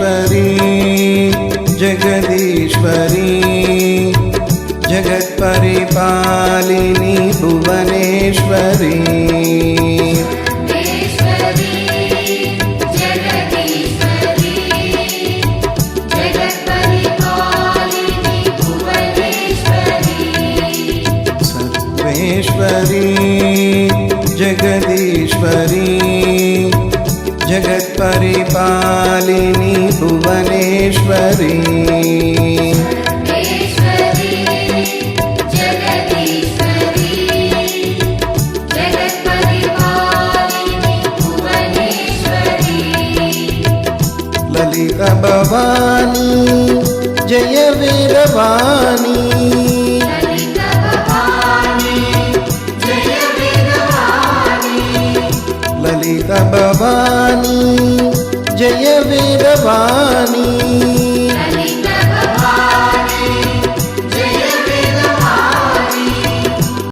Sarveshwari Jagadishwari जगत्परिपालिनी Bhuvaneshwari Sarveshwari Jagadishwari जगत्परिपालिनी Bhuvaneshwari Lalita Bhavani Jai Veervani Lalita Bhavani Jai Veervani